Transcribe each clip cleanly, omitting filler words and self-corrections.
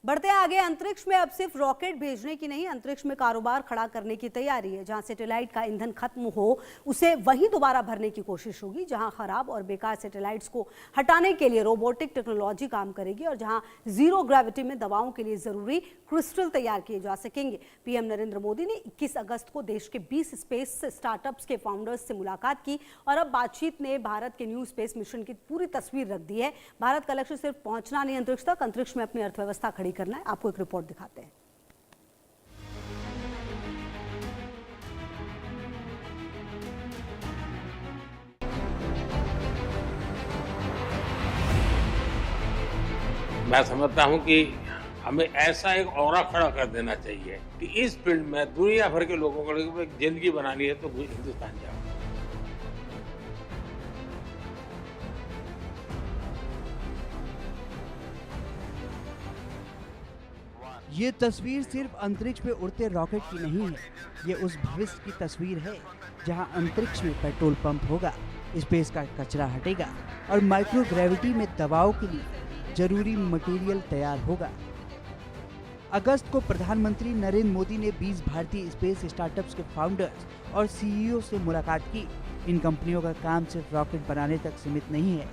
बढ़ते आगे, अंतरिक्ष में अब सिर्फ रॉकेट भेजने की नहीं, अंतरिक्ष में कारोबार खड़ा करने की तैयारी है। जहां सैटेलाइट का ईंधन खत्म हो, उसे वहीं दोबारा भरने की कोशिश होगी। जहां खराब और बेकार सैटेलाइट्स को हटाने के लिए रोबोटिक टेक्नोलॉजी काम करेगी और जहां जीरो ग्रेविटी में दवाओं के लिए जरूरी क्रिस्टल तैयार किए जा सकेंगे। पीएम नरेंद्र मोदी ने 21 अगस्त को देश के 20 स्पेस स्टार्टअप्स के फाउंडर्स से मुलाकात की और अब बातचीत ने भारत के न्यू स्पेस मिशन की पूरी तस्वीर रख दी है। भारत का लक्ष्य सिर्फ पहुंचना नहीं अंतरिक्ष तक, अंतरिक्ष में अपनी अर्थव्यवस्था खड़ी करना है। आपको एक रिपोर्ट दिखाते हैं। मैं समझता हूं कि हमें ऐसा एक ऑरा खड़ा कर देना चाहिए कि इस फील्ड में दुनिया भर के लोगों को एक जिंदगी बनानी है तो हिंदुस्तान जाओ। ये तस्वीर सिर्फ अंतरिक्ष में उड़ते रॉकेट की नहीं है, ये उस भविष्य की तस्वीर है जहां अंतरिक्ष में पेट्रोल पंप होगा, स्पेस का कचरा हटेगा और माइक्रो ग्रेविटी में दवाओं के लिए जरूरी मटेरियल तैयार होगा। अगस्त को प्रधानमंत्री नरेंद्र मोदी ने 20 भारतीय स्पेस स्टार्टअप्स के फाउंडर्स और सीईओ से मुलाकात की। इन कंपनियों का काम सिर्फ रॉकेट बनाने तक सीमित नहीं है।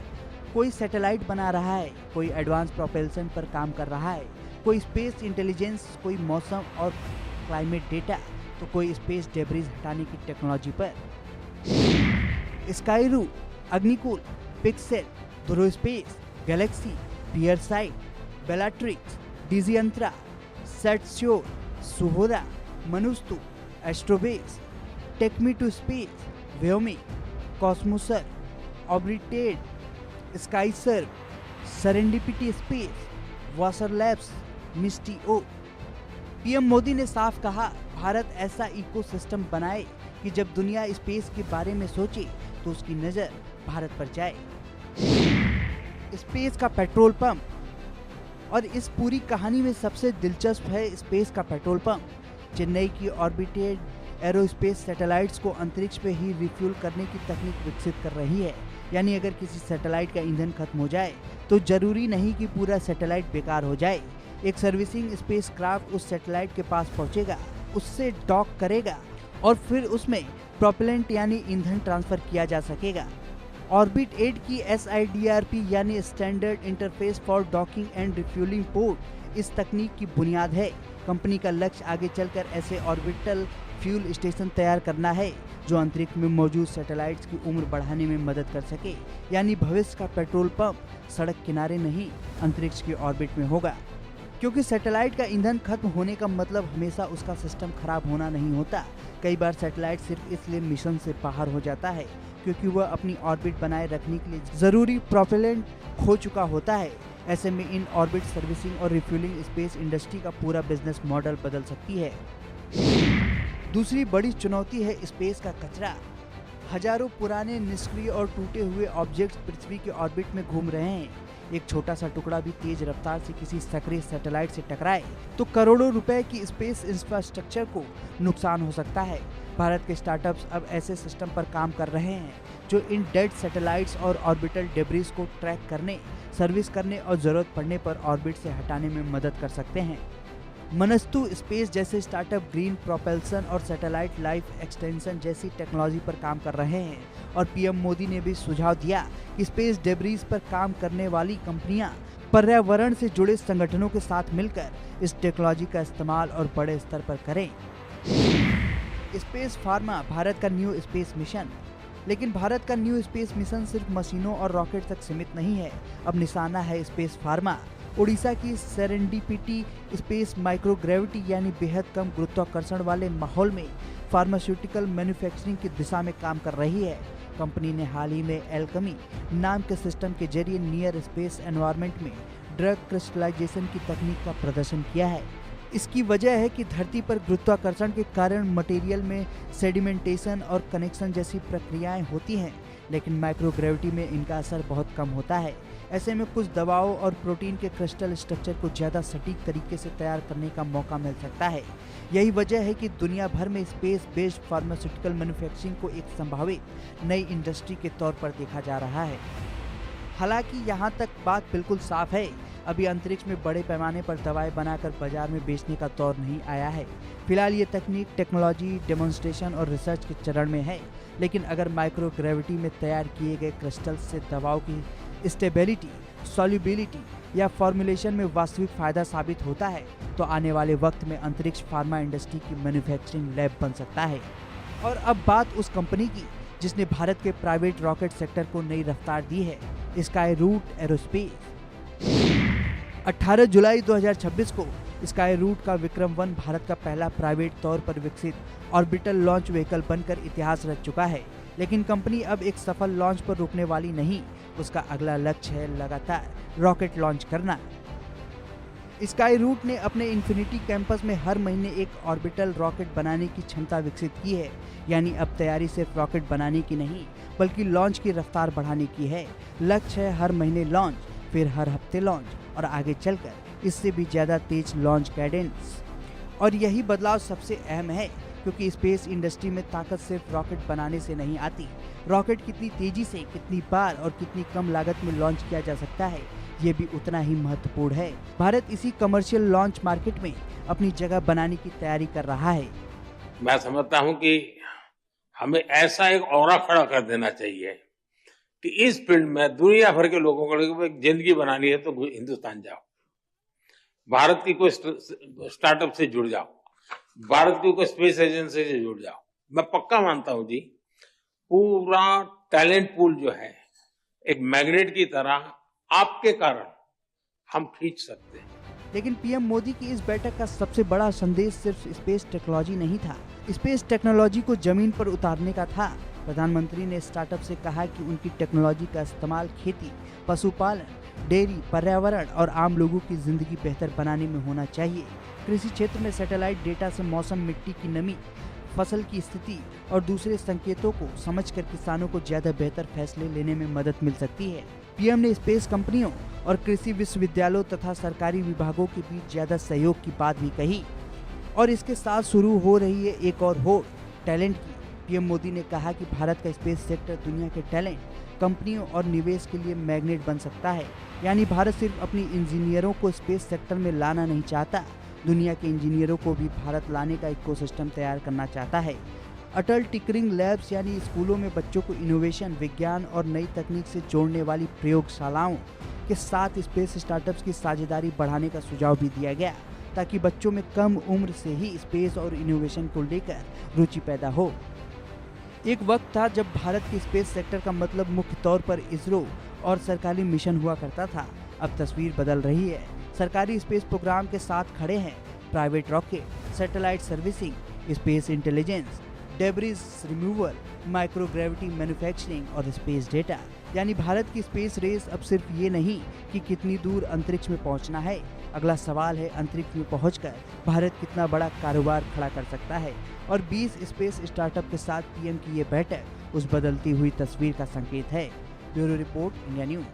कोई सैटेलाइट बना रहा है, कोई एडवांस प्रोपल्शन पर काम कर रहा है, कोई स्पेस इंटेलिजेंस, कोई मौसम और क्लाइमेट डेटा, तो कोई स्पेस डेब्रिज हटाने की टेक्नोलॉजी पर। Skyroot, Agnikul, Pixxel, Dhruva space, GalaxEye, PierSight, Bellatrix, Digantara, SatSure, Suhora, Manastu, Astrobase, take me to space, Vyomi, कॉस्मोसर, OrbitAID, SkyServe, serendipity space, Vasar labs, मिस्टीओ। पीएम मोदी ने साफ कहा, भारत ऐसा इकोसिस्टम बनाए कि जब दुनिया स्पेस के बारे में सोचे तो उसकी नजर भारत पर जाए। स्पेस का पेट्रोल पंप, और इस पूरी कहानी में सबसे दिलचस्प है स्पेस का पेट्रोल पंप। चेन्नई की ऑर्बिटेड एरोस्पेस सैटेलाइट्स को अंतरिक्ष में ही रिफ्यूल करने की तकनीक विकसित कर रही है। यानी अगर किसी सैटेलाइट का ईंधन खत्म हो जाए तो जरूरी नहीं कि पूरा सैटेलाइट बेकार हो जाए। एक सर्विसिंग स्पेसक्राफ्ट उस सैटेलाइट के पास पहुंचेगा, उससे डॉक करेगा और फिर उसमें प्रोपेलेंट यानी ईंधन ट्रांसफर किया जा सकेगा। ऑर्बिट 8 की SIDRP यानी standard interface for docking and refuelling port इस तकनीक की बुनियाद है। कंपनी का लक्ष्य आगे चलकर ऐसे ऑर्बिटल फ्यूल स्टेशन तैयार करना है जो अंतरिक्ष में मौजूद सैटेलाइट्स की उम्र बढ़ाने में मदद कर सके। यानी भविष्य का पेट्रोल पंप सड़क किनारे नहीं, अंतरिक्ष की ऑर्बिट में होगा। क्योंकि सैटेलाइट का ईंधन खत्म होने का मतलब हमेशा उसका सिस्टम खराब होना नहीं होता। कई बार सैटेलाइट सिर्फ इसलिए मिशन से बाहर हो जाता है क्योंकि वह अपनी ऑर्बिट बनाए रखने के लिए जरूरी प्रोपेलेंट खो चुका होता है। ऐसे में इन ऑर्बिट सर्विसिंग और रिफ्यूलिंग स्पेस इंडस्ट्री का पूरा बिजनेस मॉडल बदल सकती है। दूसरी बड़ी चुनौती है स्पेस का कचरा। हजारों पुराने, निष्क्रिय और टूटे हुए ऑब्जेक्ट्स पृथ्वी के ऑर्बिट में घूम रहे हैं। एक छोटा सा टुकड़ा भी तेज रफ्तार से किसी सक्रिय सैटेलाइट से टकराए तो करोड़ों रुपए की स्पेस इंफ्रास्ट्रक्चर को नुकसान हो सकता है। भारत के स्टार्टअप्स अब ऐसे सिस्टम पर काम कर रहे हैं जो इन डेड सैटेलाइट्स और ऑर्बिटल डेब्रिस को ट्रैक करने, सर्विस करने और जरूरत पड़ने पर ऑर्बिट से हटाने में मदद कर सकते हैं। मनस्तु स्पेस जैसे स्टार्टअप ग्रीन प्रोपल्सन और सैटेलाइट लाइफ एक्सटेंशन जैसी टेक्नोलॉजी पर काम कर रहे हैं और पीएम मोदी ने भी सुझाव दिया कि स्पेस डेब्रीज पर काम करने वाली कंपनियां पर्यावरण से जुड़े संगठनों के साथ मिलकर इस टेक्नोलॉजी का इस्तेमाल और बड़े स्तर पर करें। स्पेस फार्मा, भारत का न्यू स्पेस मिशन। लेकिन भारत का न्यू स्पेस मिशन सिर्फ मशीनों और रॉकेट तक सीमित नहीं है। अब निशाना है स्पेस फार्मा। उड़ीसा की सेरेंडिपिटी स्पेस माइक्रोग्रेविटी यानी बेहद कम गुरुत्वाकर्षण वाले माहौल में फार्मास्यूटिकल मैन्युफैक्चरिंग की दिशा में काम कर रही है। कंपनी ने हाल ही में एल्केमी नाम के सिस्टम के जरिए नियर स्पेस एनवायरनमेंट में ड्रग क्रिस्टलाइजेशन की तकनीक का प्रदर्शन किया है। इसकी वजह है कि धरती पर गुरुत्वाकर्षण के कारण मटेरियल में सेडिमेंटेशन और कनेक्शन जैसी प्रक्रियाएं होती हैं, लेकिन माइक्रोग्रेविटी में इनका असर बहुत कम होता है। ऐसे में कुछ दवाओं और प्रोटीन के क्रिस्टल स्ट्रक्चर को ज़्यादा सटीक तरीके से तैयार करने का मौका मिल सकता है। यही वजह है कि दुनिया भर में स्पेस बेस्ड फार्मास्यूटिकल मैन्युफैक्चरिंग को एक संभावित नई इंडस्ट्री के तौर पर देखा जा रहा है। हालांकि यहाँ तक बात बिल्कुल साफ है, अभी अंतरिक्ष में बड़े पैमाने पर दवाएं बनाकर बाजार में बेचने का दौर नहीं आया है। फिलहाल ये तकनीक टेक्नोलॉजी, डेमोन्स्ट्रेशन और रिसर्च के चरण में है, लेकिन अगर माइक्रोग्रेविटी में तैयार किए गए क्रिस्टल्स से दवाओं की स्टेबिलिटी, सॉल्युबिलिटी या फॉर्मुलेशन में वास्तविक फायदा साबित होता है तो आने वाले वक्त में अंतरिक्ष फार्मा इंडस्ट्री की मैन्युफैक्चरिंग लैब बन सकता है। और अब बात उस कंपनी की जिसने भारत के प्राइवेट रॉकेट सेक्टर को नई रफ्तार दी है, स्काई रूट एरोस्पेस। 18 जुलाई 2026 को स्काई रूट का विक्रम-1 भारत का पहला प्राइवेट तौर पर विकसित ऑर्बिटल लॉन्च व्हीकल बनकर इतिहास रच चुका है। लेकिन कंपनी अब एक सफल लॉन्च पर रुकने वाली नहीं, उसका अगला लक्ष्य है लगातार रॉकेट लॉन्च करना। स्काई रूट ने अपने इन्फिनिटी कैंपस में हर महीने एक ऑर्बिटल रॉकेट बनाने की क्षमता विकसित की है। यानी अब तैयारी सिर्फ रॉकेट बनाने की नहीं, बल्कि लॉन्च की रफ्तार बढ़ाने की है। लक्ष्य है हर महीने लॉन्च, फिर हर हफ्ते लॉन्च और आगे चलकर इससे भी ज़्यादा तेज लॉन्च कैडेंस। और यही बदलाव सबसे अहम है, क्योंकि स्पेस इंडस्ट्री में ताकत सिर्फ रॉकेट बनाने से नहीं आती। रॉकेट कितनी तेजी से, कितनी बार और कितनी कम लागत में लॉन्च किया जा सकता है, ये भी उतना ही महत्वपूर्ण है। भारत इसी कमर्शियल लॉन्च मार्केट में अपनी जगह बनाने की तैयारी कर रहा है। मैं समझता हूं कि हमें ऐसा एक ऑरा खड़ा कर देना चाहिए कि इस फील्ड में दुनिया भर के लोगों को एक जिंदगी बनानी है तो हिंदुस्तान जाओ, भारत की कोई स्टार्टअप से जुड़ जाओ, भारत की कोई स्पेस एजेंसी से जुड़ जाओ। मैं पक्का मानता हूं जी, पूरा टैलेंट पूल जो है एक मैग्नेट की तरह आपके कारण हम खींच सकते हैं। लेकिन पीएम मोदी की इस बैठक का सबसे बड़ा संदेश सिर्फ स्पेस टेक्नोलॉजी नहीं था, स्पेस टेक्नोलॉजी को जमीन पर उतारने का था। प्रधानमंत्री ने स्टार्टअप से कहा कि उनकी टेक्नोलॉजी का इस्तेमाल खेती, पशुपालन, डेयरी, पर्यावरण और आम लोगों की जिंदगी बेहतर बनाने में होना चाहिए। कृषि क्षेत्र में सैटेलाइट डेटा से मौसम, मिट्टी की नमी, फसल की स्थिति और दूसरे संकेतों को समझकर किसानों को ज्यादा बेहतर फैसले लेने में मदद मिल सकती है। पीएम ने स्पेस कंपनियों और कृषि विश्वविद्यालयों तथा सरकारी विभागों के बीच ज्यादा सहयोग की बात भी कही। और इसके साथ शुरू हो रही है एक और होड़, टैलेंट की। पीएम मोदी ने कहा कि भारत का स्पेस सेक्टर दुनिया के टैलेंट, कंपनियों और निवेश के लिए मैग्नेट बन सकता है। यानी भारत सिर्फ अपनी इंजीनियरों को स्पेस सेक्टर में लाना नहीं चाहता, दुनिया के इंजीनियरों को भी भारत लाने का इकोसिस्टम तैयार करना चाहता है। अटल टिकरिंग लैब्स यानी स्कूलों में बच्चों को इनोवेशन, विज्ञान और नई तकनीक से जोड़ने वाली प्रयोगशालाओं के साथ स्पेस स्टार्टअप्स की साझेदारी बढ़ाने का सुझाव भी दिया गया, ताकि बच्चों में कम उम्र से ही स्पेस और इनोवेशन को लेकर रुचि पैदा हो। एक वक्त था जब भारत के स्पेस सेक्टर का मतलब मुख्य तौर पर इसरो और सरकारी मिशन हुआ करता था। अब तस्वीर बदल रही है। सरकारी स्पेस प्रोग्राम के साथ खड़े हैं private rocket, satellite servicing, space intelligence, debris removal, microgravity manufacturing और स्पेस डेटा। यानी भारत की स्पेस रेस अब सिर्फ ये नहीं कि कितनी दूर अंतरिक्ष में पहुंचना है, अगला सवाल है अंतरिक्ष में पहुंचकर भारत कितना बड़ा कारोबार खड़ा कर सकता है। और 20 स्पेस स्टार्टअप के साथ पीएम की ये बैठक उस बदलती हुई तस्वीर का संकेत है। Bureau report, India news.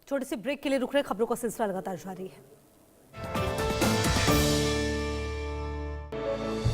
छोटे से ब्रेक के लिए रुक रहे, खबरों का सिलसिला लगातार जारी है।